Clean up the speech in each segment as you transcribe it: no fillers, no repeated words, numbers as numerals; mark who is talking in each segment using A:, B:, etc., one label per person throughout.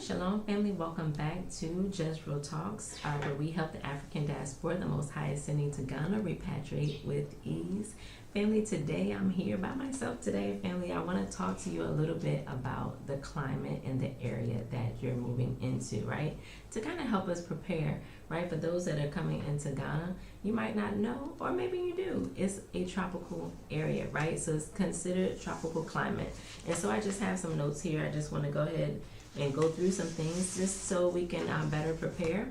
A: Shalom family, welcome back to Jezreel Talks, where we help the African diaspora, the Most High ascending to Ghana, repatriate with ease. Family, today I'm here by myself today. Family, I want to talk to you a little bit about the climate in the area that you're moving into, right? To kind of help us prepare, right? For those that are coming into Ghana, you might not know, or maybe you do. It's a tropical area, right? So it's considered tropical climate. And so I just have some notes here. I just want to go ahead and go through some things just so we can better prepare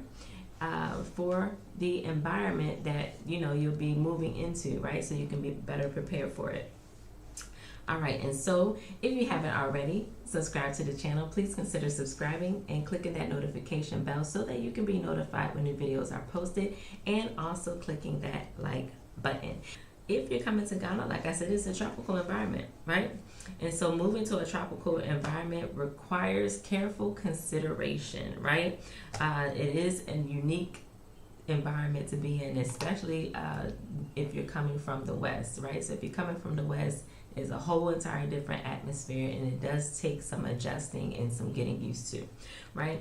A: for the environment that you'll be moving into, right? So you can be better prepared for it. All right, and so if you haven't already subscribed to the channel, please consider subscribing and clicking that notification bell so that you can be notified when new videos are posted, and also clicking that like button. If you're coming to Ghana, like I said, it's a tropical environment, right? And so moving to a tropical environment requires careful consideration, right? It is a unique environment to be in, especially if you're coming from the West, right? So if you're coming from the West, it's a whole entire different atmosphere, and it does take some adjusting and some getting used to, right?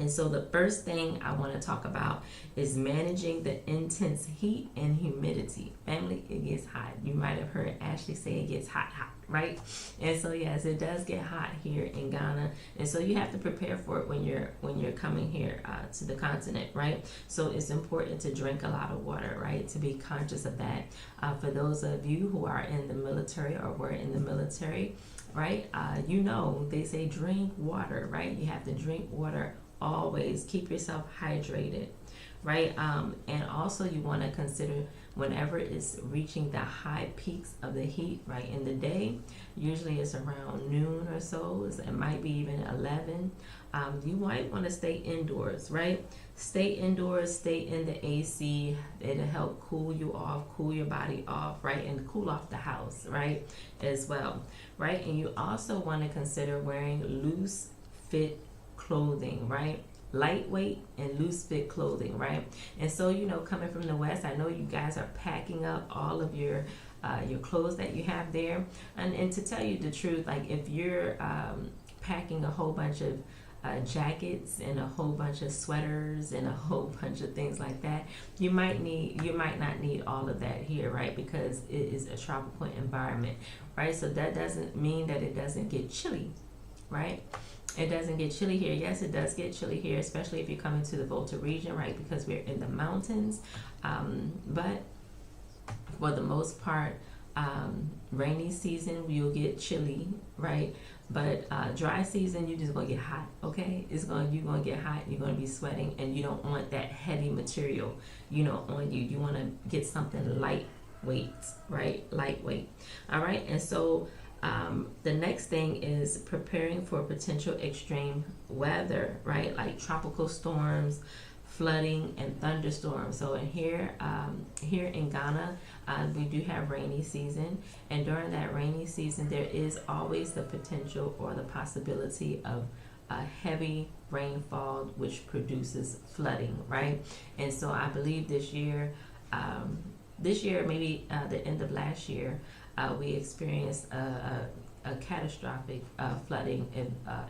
A: And so the first thing I want to talk about is managing the intense heat and humidity. Family, it gets hot. You might have heard Ashley say it gets hot, right? And so yes, it does get hot here in Ghana. And so you have to prepare for it when you're coming here to the continent, right? So it's important to drink a lot of water, right? To be conscious of that. For those of you who are in the military or were in the military, right? They say drink water, right? You have to drink water always. Keep yourself hydrated, right? And also you want to consider whenever it's reaching the high peaks of the heat, right? In the day, usually it's around noon or so. It might be even 11. You might want to stay indoors, right? Stay indoors, stay in the AC. It'll help cool you off, cool your body off, right? And cool off the house, right? As well, right? And you also want to consider wearing loose fit clothing, right? Lightweight and loose fit clothing, right? And so coming from the West, I know you guys are packing up all of your clothes that you have there, and to tell you the truth, like if you're packing a whole bunch of jackets and a whole bunch of sweaters and a whole bunch of things like that, you might not need all of that here, right? Because it is a tropical environment, right? So that doesn't mean that it doesn't get chilly, right? It doesn't get chilly here. Yes, it does get chilly here, especially if you're coming to the Volta region, right? Because we're in the mountains. But for the most part, rainy season, you'll get chilly, right? But dry season, you're just gonna get hot, okay? You're gonna get hot. You're gonna be sweating, and you don't want that heavy material, on you. You want to get something lightweight, right? Lightweight. All right, and so. The next thing is preparing for potential extreme weather, right? Like tropical storms, flooding, and thunderstorms. So here in Ghana, we do have rainy season, and during that rainy season, there is always the potential or the possibility of a heavy rainfall, which produces flooding, right? And so I believe this year, maybe the end of last year, we experienced a catastrophic flooding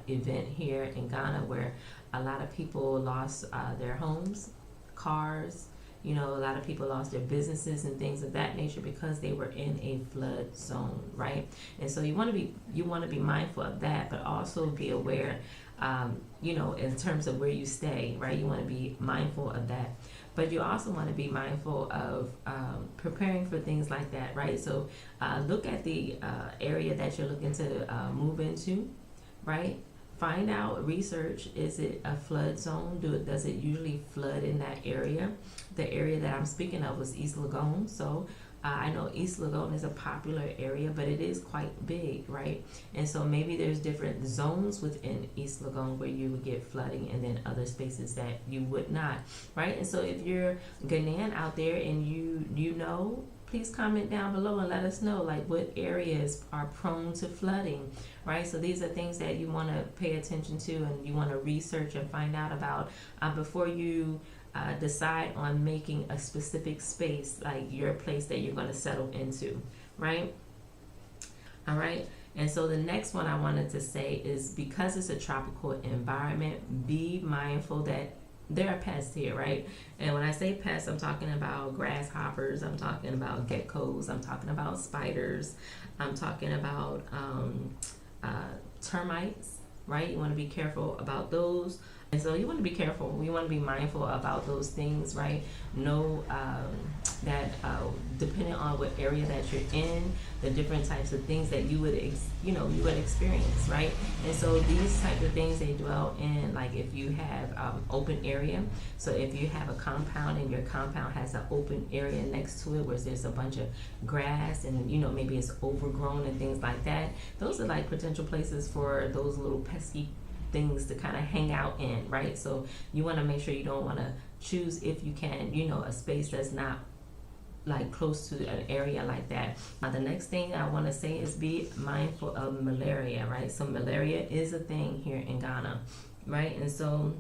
A: event here in Ghana, where a lot of people lost their homes, cars. A lot of people lost their businesses and things of that nature because they were in a flood zone, right? And so you want to be mindful of that, but also be aware, in terms of where you stay, right? You want to be mindful of that. But you also want to be mindful of preparing for things like that, right? So look at the area that you're looking to move into, right? Find out, research, is it a flood zone? Does it usually flood in that area? The area that I'm speaking of was East Legon. So I know East Legon is a popular area, but it is quite big, right? And so maybe there's different zones within East Legon where you would get flooding, and then other spaces that you would not, right? And so if you're Ghanaian out there and you know, please comment down below and let us know, like, what areas are prone to flooding, right? So these are things that you want to pay attention to, and you want to research and find out about before you decide on making a specific space, like your place that you're going to settle into, right? All right. And so the next one I wanted to say is, because it's a tropical environment, be mindful that there are pests here, right? And when I say pests, I'm talking about grasshoppers, I'm talking about geckos, I'm talking about spiders, I'm talking about termites, right? You want to be careful about those. And so you want to be careful. We want to be mindful about those things, right? Know that depending on what area that you're in, the different types of things that you would, you would experience, right? And so these types of things, they dwell in, like if you have open area. So if you have a compound and your compound has an open area next to it where there's a bunch of grass and maybe it's overgrown and things like that, those are like potential places for those little pesky things to kind of hang out in, right? So you want to make sure you don't want to choose, if you can, a space that's not like close to an area like that. Now the next thing I want to say is be mindful of malaria, right? So malaria is a thing here in Ghana, right? And so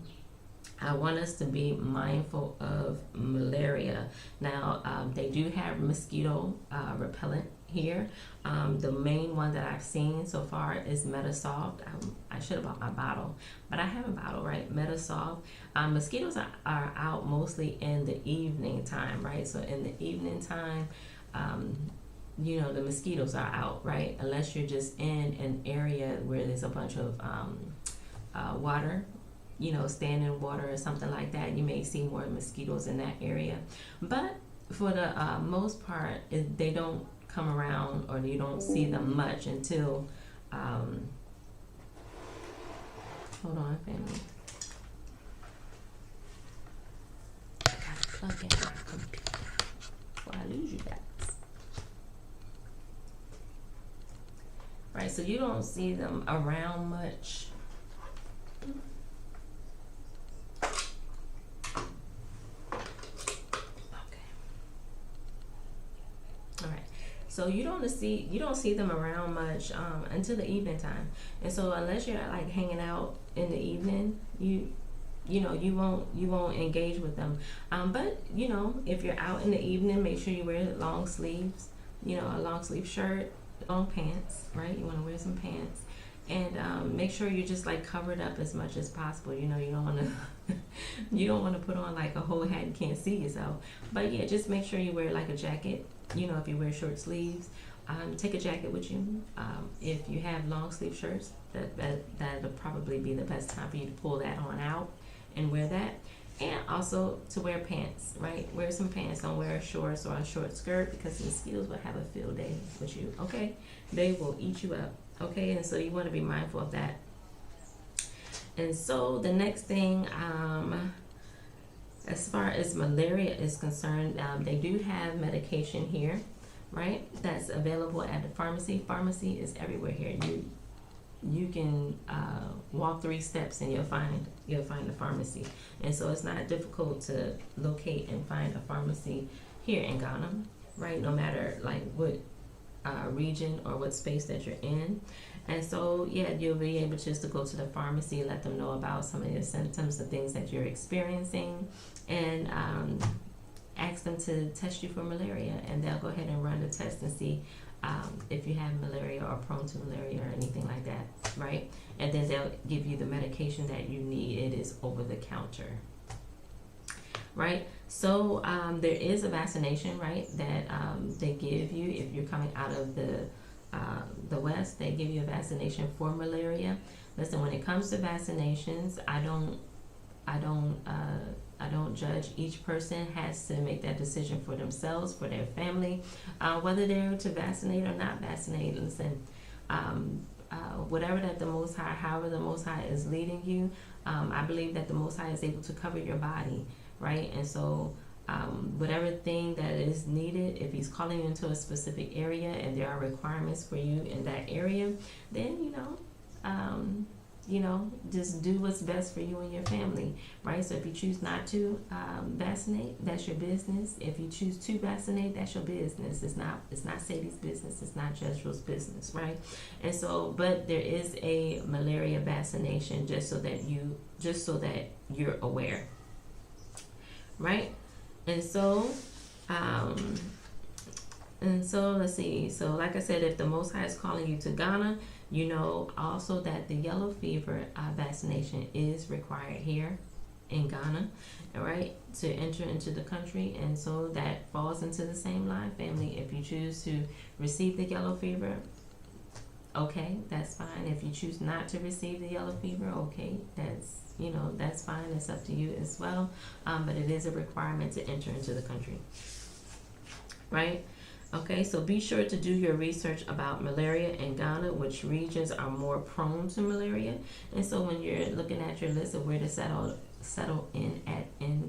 A: I want us to be mindful of malaria. Now they do have mosquito repellent here. The main one that I've seen so far is Metasoft. I should have bought my bottle, but I have a bottle, right? Metasoft. Mosquitoes are out mostly in the evening time, right? So in the evening time, the mosquitoes are out, right? Unless you're just in an area where there's a bunch of water, standing water or something like that, you may see more mosquitoes in that area. But for the most part, they don't come around, or you don't see them much until hold on, family. I gotta plug in my computer before I lose you guys. Right, so you don't see them around much. So you don't see them around much until the evening time. And so unless you're like hanging out in the evening, you won't engage with them. But if you're out in the evening, make sure you wear long sleeves, a long sleeve shirt, long pants, right? You want to wear some pants, and make sure you're just like covered up as much as possible. You don't want to you don't want to put on like a whole hat and can't see yourself. But yeah, just make sure you wear like a jacket. If you wear short sleeves, take a jacket with you. If you have long sleeve shirts, that'll probably be the best time for you to pull that on out and wear that. And also to wear pants, right? Wear some pants. Don't wear shorts or a short skirt, because the mosquitoes will have a field day with you, okay? They will eat you up, okay? And so you want to be mindful of that. And so the next thing, as far as malaria is concerned, they do have medication here, right? That's available at the pharmacy. Pharmacy is everywhere here. You can walk 3 steps and you'll find the pharmacy. And so it's not difficult to locate and find a pharmacy here in Ghana, right? No matter like what region or what space that you're in. And so, yeah, you'll be able just to go to the pharmacy, let them know about some of your symptoms, the things that you're experiencing, and ask them to test you for malaria. And they'll go ahead and run the test and see if you have malaria or prone to malaria or anything like that, right? And then they'll give you the medication that you need. It is over the counter, right? So there is a vaccination, right, that they give you if you're coming out of the West. They give you a vaccination for malaria. Listen, when it comes to vaccinations, I don't judge. Each person has to make that decision for themselves, for their family, whether they're to vaccinate or not vaccinate. Listen, whatever that the Most High, however the Most High is leading you, I believe that the Most High is able to cover your body, right? And so whatever thing that is needed, if he's calling you into a specific area and there are requirements for you in that area, then just do what's best for you and your family, right? So if you choose not to vaccinate, that's your business. If you choose to vaccinate, that's your business. It's not Sadie's business. It's not Jezreel's business, right? And so, but there is a malaria vaccination just so that you're aware, right? And so And so let's see. So like I said, if the Most High is calling you to Ghana, you know also that the yellow fever vaccination is required here in Ghana, all right, to enter into the country. And so that falls into the same line, family. If you choose to receive the yellow fever, okay, that's fine. If you choose not to receive the yellow fever, okay, that's fine. It's up to you as well. But it is a requirement to enter into the country, right? Okay, so be sure to do your research about malaria in Ghana, which regions are more prone to malaria. And so when you're looking at your list of where to settle in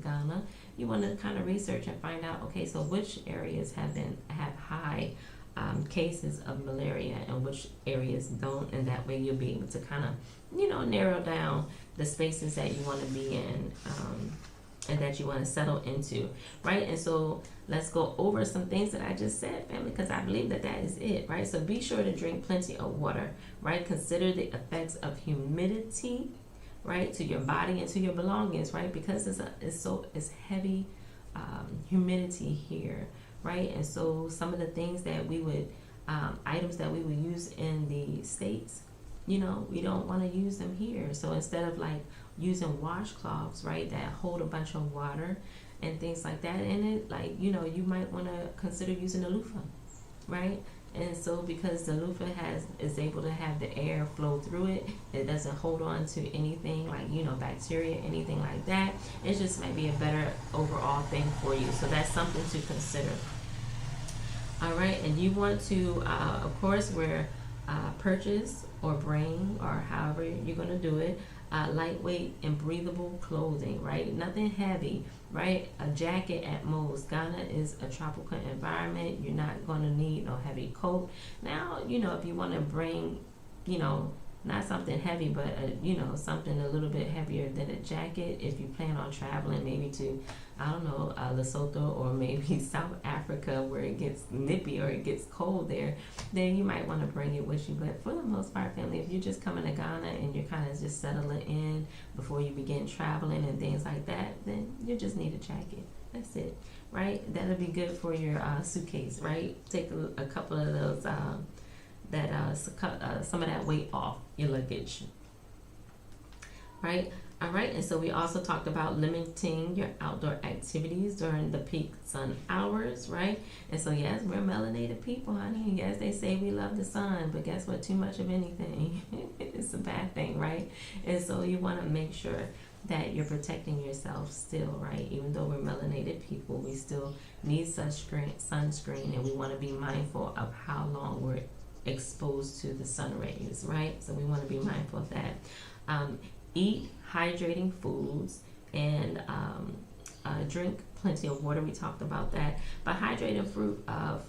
A: Ghana, you want to kind of research and find out, okay, so which areas have high cases of malaria and which areas don't, and that way you'll be able to kind of narrow down the spaces that you want to be in, and that you want to settle into, right? And so let's go over some things that I just said, family, because I believe that is it, right? So be sure to drink plenty of water, right? Consider the effects of humidity, right, to your body and to your belongings, right? Because it's heavy humidity here, right? And so some of the things that we would items that we would use in the States, we don't want to use them here. So instead of like using washcloths, right, that hold a bunch of water and things like that in it, like, you might want to consider using a loofah, right? And so because the loofah is able to have the air flow through it, it doesn't hold on to anything like, bacteria, anything like that. It just might be a better overall thing for you. So that's something to consider. All right, and you want to, of course, purchase or bring, or however you're going to do it, lightweight and breathable clothing, right? Nothing heavy, right? A jacket at most. Ghana is a tropical environment. You're not going to need no heavy coat. Now, if you want to bring, not something heavy, but something a little bit heavier than a jacket. If you plan on traveling maybe to, Lesotho or maybe South Africa where it gets nippy or it gets cold there, then you might want to bring it with you. But for the most part, family, if you're just coming to Ghana and you're kind of just settling in before you begin traveling and things like that, then you just need a jacket. That's it, right? That'll be good for your suitcase, right? Take a couple of those some of that weight off your luggage, right? All right, and so we also talked about limiting your outdoor activities during the peak sun hours, right? And so yes, we're melanated people, honey. Yes, they say we love the sun, but guess what? Too much of anything it's a bad thing, right? And so you want to make sure that you're protecting yourself still, right? Even though we're melanated people, we still need sunscreen, and we want to be mindful of how long we're exposed to the sun rays, right? So we want to be mindful of that. Eat hydrating foods and drink plenty of water. We talked about that. But hydrating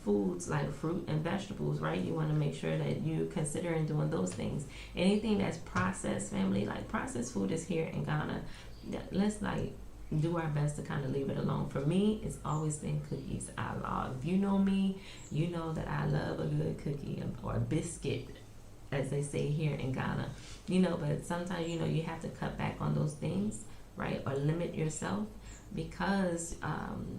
A: foods like fruit and vegetables, right? You want to make sure that you considering doing those things. Anything that's processed, family, like processed food is here in Ghana. Let's do our best to kind of leave it alone. For me, it's always been cookies. If you know me, you know that I love a good cookie or a biscuit, as they say here in Ghana. But sometimes, you have to cut back on those things, right? Or limit yourself, because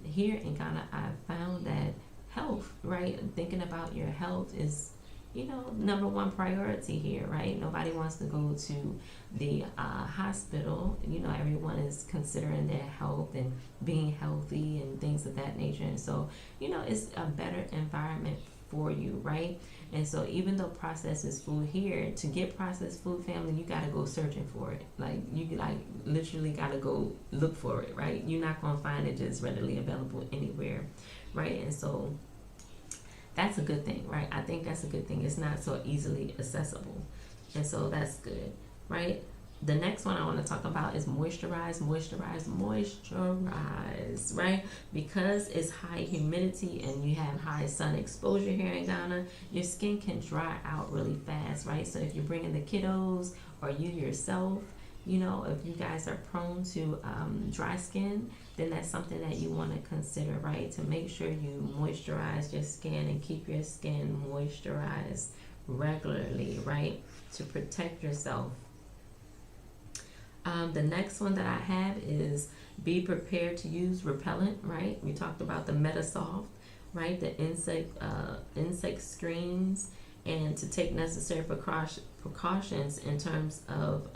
A: here in Ghana, I've found that health, right? Thinking about your health is, number one priority here, right? Nobody wants to go to the hospital. Everyone is considering their health and being healthy and things of that nature. And so, it's a better environment for you, right? And so even though processed food here, to get processed food, family, you got to go searching for it. You literally got to go look for it, right? You're not going to find it just readily available anywhere, right? And so that's a good thing, right? I think that's a good thing. It's not so easily accessible. And so that's good, right? The next one I want to talk about is moisturize, right? Because it's high humidity and you have high sun exposure here in Ghana, your skin can dry out really fast, right? So if you're bringing the kiddos or you yourself, if you guys are prone to dry skin, then that's something that you want to consider, right? To make sure you moisturize your skin and keep your skin moisturized regularly, right? To protect yourself. The next one that I have is be prepared to use repellent, right? We talked about the Metasoft, right? The insect screens, and to take necessary precautions in terms of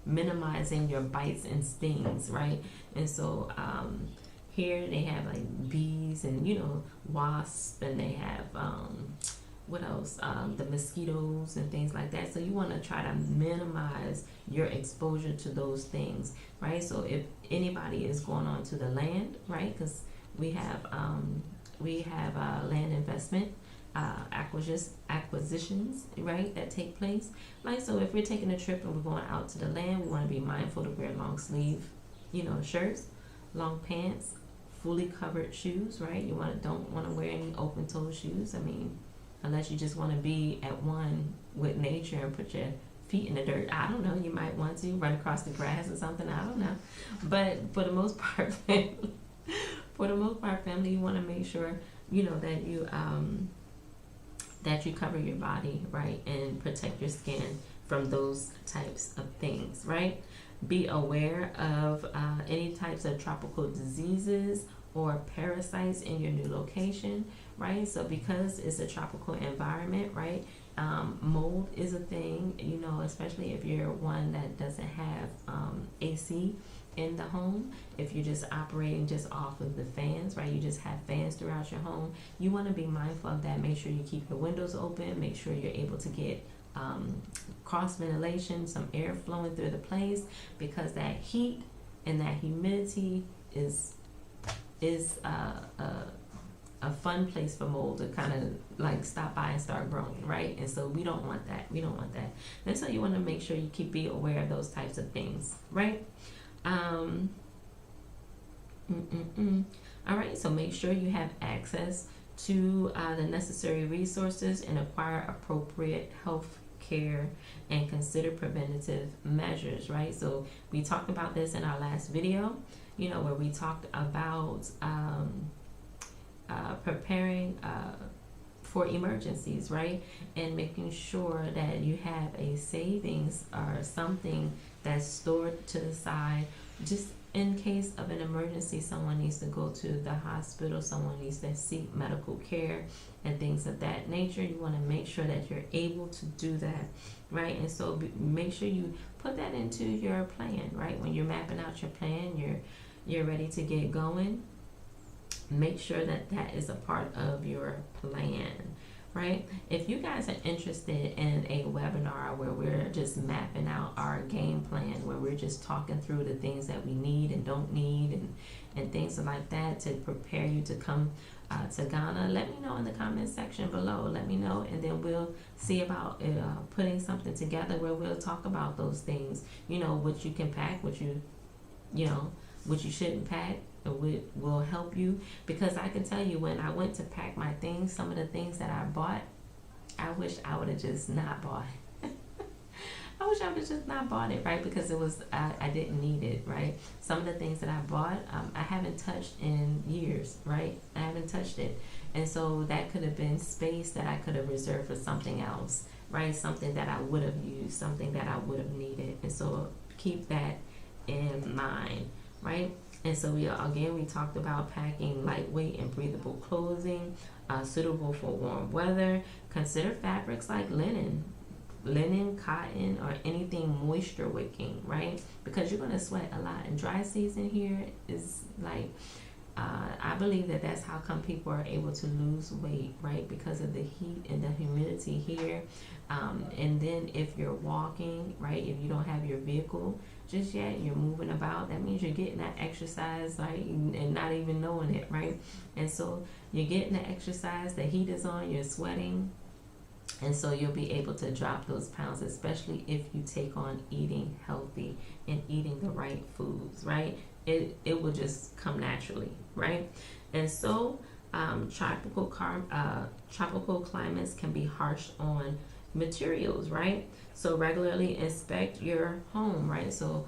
A: minimizing your bites and stings, right? And so here they have like bees and wasps, and they have what else? The mosquitoes and things like that. So you want to try to minimize your exposure to those things, right? So if anybody is going on to the land, right? Because we have land investment acquisitions, right, that take place. Like, so if we're taking a trip and we're going out to the land, we want to be mindful to wear long sleeve, shirts, long pants, fully covered shoes, right? You don't want to wear any open toe shoes. I mean, unless you just want to be at one with nature and put your feet in the dirt. I don't know. You might want to run across the grass or something. I don't know. But for the most part, family, you want to make sure that you cover your body, right, and protect your skin from those types of things, right? Be aware of any types of tropical diseases or parasites in your new location, right? So because it's a tropical environment, right, mold is a thing, especially if you're one that doesn't have AC in the home. If you're just operating just off of the fans, right, you just have fans throughout your home, you want to be mindful of that. Make sure you keep your windows open. Make sure you're able to get cross ventilation, some air flowing through the place, because that heat and that humidity is a fun place for mold to kind of like stop by and start growing, right? And so we don't want that. And so you want to make sure you be aware of those types of things, right? All right, so make sure you have access to the necessary resources and acquire appropriate health care and consider preventative measures, right? So we talked about this in our last video, where we talked about preparing for emergencies, right? And making sure that you have a savings or something that's stored to the side, just in case of an emergency. Someone needs to go to the hospital, someone needs to seek medical care and things of that nature. You want to make sure that you're able to do that, right? And so make sure you put that into your plan, right? When you're mapping out your plan, you're ready to get going. Make sure that is a part of your plan, right? If you guys are interested in a webinar where we're just mapping out our game plan, where we're just talking through the things that we need and don't need and things like that to prepare you to come to Ghana, let me know in the comment section below. Let me know, and then we'll see about putting something together where we'll talk about those things, what you can pack, what you shouldn't pack, will help you. Because I can tell you, when I went to pack my things, some of the things that I bought, I wish I would have just not bought it. I wish I would have just not bought it, right? Because I didn't need it, right? Some of the things that I bought, I haven't touched in years, right? I haven't touched it. And so that could have been space that I could have reserved for something else, right? Something that I would have used, something that I would have needed. And so keep that in mind, right? And so we talked about packing lightweight and breathable clothing, suitable for warm weather. Consider fabrics like linen, cotton, or anything moisture wicking, right? Because you're going to sweat a lot. And dry season here is like, I believe that's how come people are able to lose weight, right? Because of the heat and the humidity here. And then if you're walking, right, if you don't have your vehicle just yet, you're moving about, that means you're getting that exercise, right, and not even knowing it, right? And so you're getting the exercise, the heat is on, you're sweating, and so you'll be able to drop those pounds, especially if you take on eating healthy and eating the right foods, right? It will just come naturally, right? And so tropical climates can be harsh on materials, right? So regularly inspect your home, right? So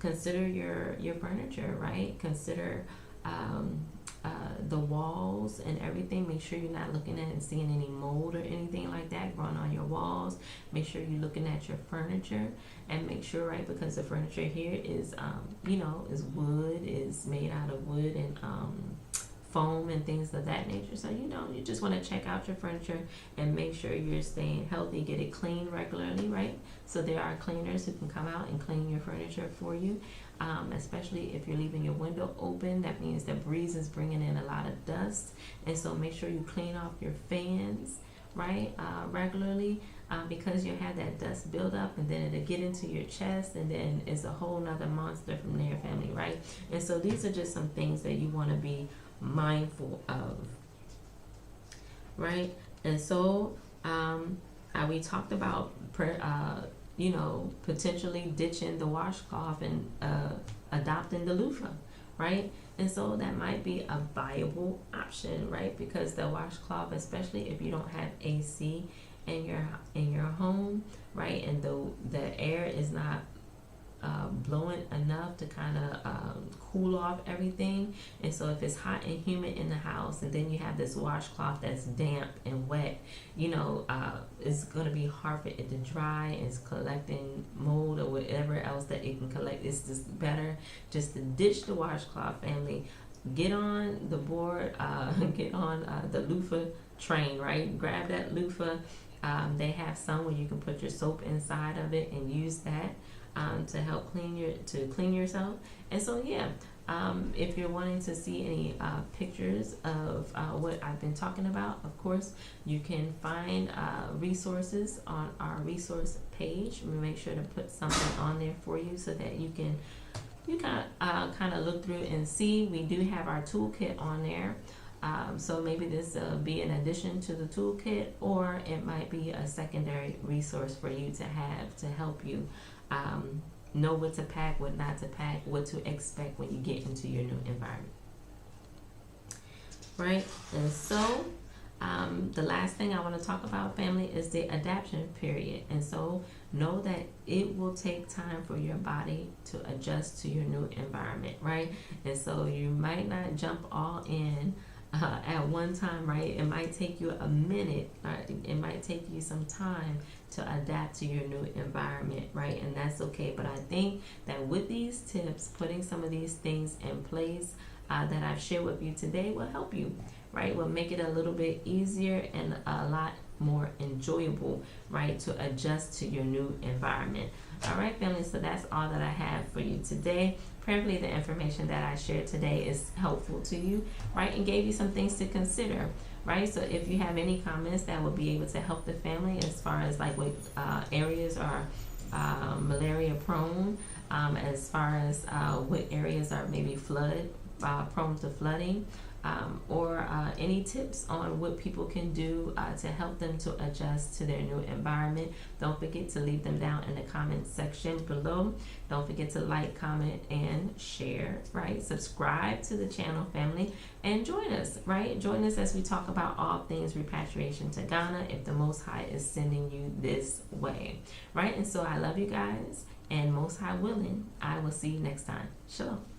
A: consider your furniture, right? Consider the walls and everything. Make sure you're not looking at and seeing any mold or anything like that growing on your walls. Make sure you're looking at your furniture, and make sure, right, because the furniture here is is wood, is made out of wood and foam and things of that nature. So, you just want to check out your furniture and make sure you're staying healthy. Get it cleaned regularly, right? So there are cleaners who can come out and clean your furniture for you, especially if you're leaving your window open. That means the breeze is bringing in a lot of dust. And so make sure you clean off your fans, right, regularly, because you have that dust build up, and then it'll get into your chest, and then it's a whole nother monster from there, family, right? And so these are just some things that you want to be mindful of, right? And so we talked about potentially ditching the washcloth and adopting the loofah, right? And so that might be a viable option, right? Because the washcloth, especially if you don't have AC in your home, right, and the air is not blowing enough to kind of cool off everything. And so if it's hot and humid in the house, and then you have this washcloth that's damp and wet, it's going to be hard for it to dry. It's collecting mold or whatever else that it can collect. It's just better just to ditch the washcloth, family. Get on the board, get on the loofah train, right? Grab that loofah. They have some where you can put your soap inside of it and use that to help clean yourself. And so if you're wanting to see any pictures of what I've been talking about, of course you can find resources on our resource page. We make sure to put something on there for you so that you can kind of look through and see. We do have our toolkit on there. So maybe this will be an addition to the toolkit, or it might be a secondary resource for you to have to help you know what to pack, what not to pack, what to expect when you get into your new environment. Right? And so the last thing I want to talk about, family, is the adaptation period. And so know that it will take time for your body to adjust to your new environment, right? And so you might not jump all in at one time, right? It might take you a minute, it might take you some time to adapt to your new environment, right? And that's okay. But I think that with these tips, putting some of these things in place that I've shared with you today will help you, right? Will make it a little bit easier and a lot more enjoyable, right, to adjust to your new environment. All right, family, so that's all that I have for you today. Prayerfully, the information that I shared today is helpful to you, right, and gave you some things to consider, right? So if you have any comments that will be able to help the family as far as like what areas are malaria prone, as far as what areas are maybe prone to flooding, or any tips on what people can do to help them to adjust to their new environment, don't forget to leave them down in the comment section below. Don't forget to like, comment, and share, right? Subscribe to the channel, family, and join us, right? Join us as we talk about all things repatriation to Ghana if the Most High is sending you this way, right? And so I love you guys, and Most High willing, I will see you next time. Shalom.